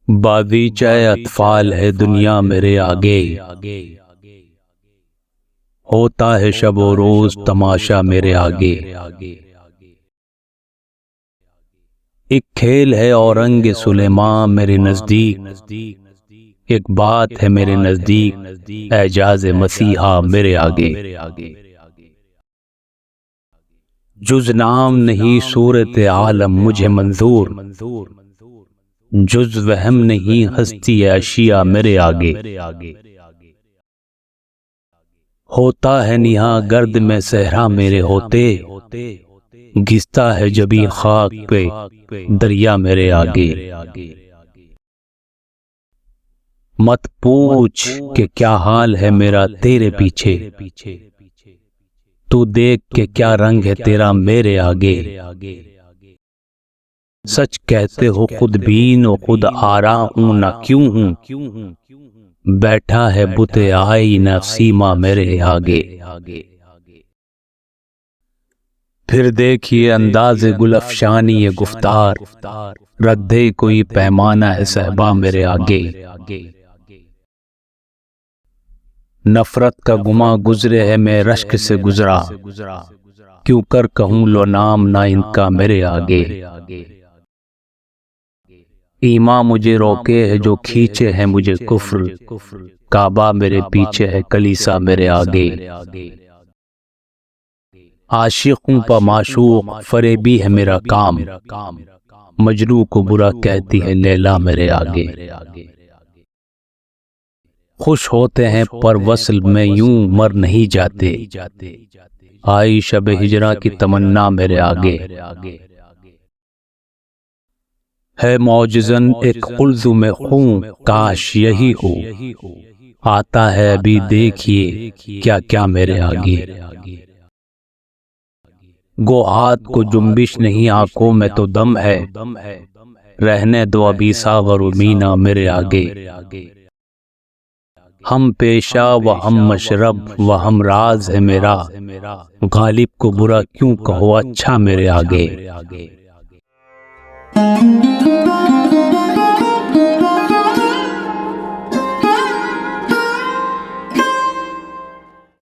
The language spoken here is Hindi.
बागीचाए अतफाल है दुनिया मेरे आगे, होता है शब और रोज तमाशा मेरे आगे। एक खेल है औरंग सुलेमान मेरे नजदीक, एक बात है मेरे नजदीक एजाज मसीहा मेरे आगे। जुज नाम नहीं सूरत आलम मुझे मंजूर, जुज वहम नहीं हस्ती अशिया मेरे आगे। होता है निहा गर्द में सहरा मेरे होते, घिसता है जबी खाक पे दरिया मेरे आगे। मत पूछ कि क्या हाल है मेरा तेरे पीछे, तू देख के क्या रंग है तेरा मेरे आगे। सच कहते हो खुद बीन और खुद आरा हूं ना क्यों हूं, बैठा है बुते आई न सीमा मेरे आगे। फिर देखिए अंदाज़े गुलफशानी ये गुफ्तार, रख दे कोई पैमाना है सहबा मेरे आगे। नफरत का गुमा गुजरे है मैं रश्क से गुजरा, क्यों कर कहूं लो नाम ना इनका मेरे आगे। ईमा मुझे रोके है जो खींचे है मुझे कुफ्र, काबा मेरे पीछे है कलीसा मेरे आगे। आशिकों पर माशूक फरेबी है मेरा काम, मजनू को बुरा कहती है लैला मेरे आगे। खुश होते हैं पर वसल में यूं मर नहीं जाते, आई शब हिजरा की तमन्ना मेरे आगे। है मौजज़न एक उल्ज़ु में खूं काश यही हो, आता है अभी देखिए क्या क्या मेरे आगे। गो हाथ को जुम्बिश नहीं आंखों में तो दम है, रहने दो अभी सावर मीना मेरे आगे। हम पेशा व हम मशरब व हम राज है मेरा, गालिब को बुरा क्यों कहो अच्छा मेरे आगे।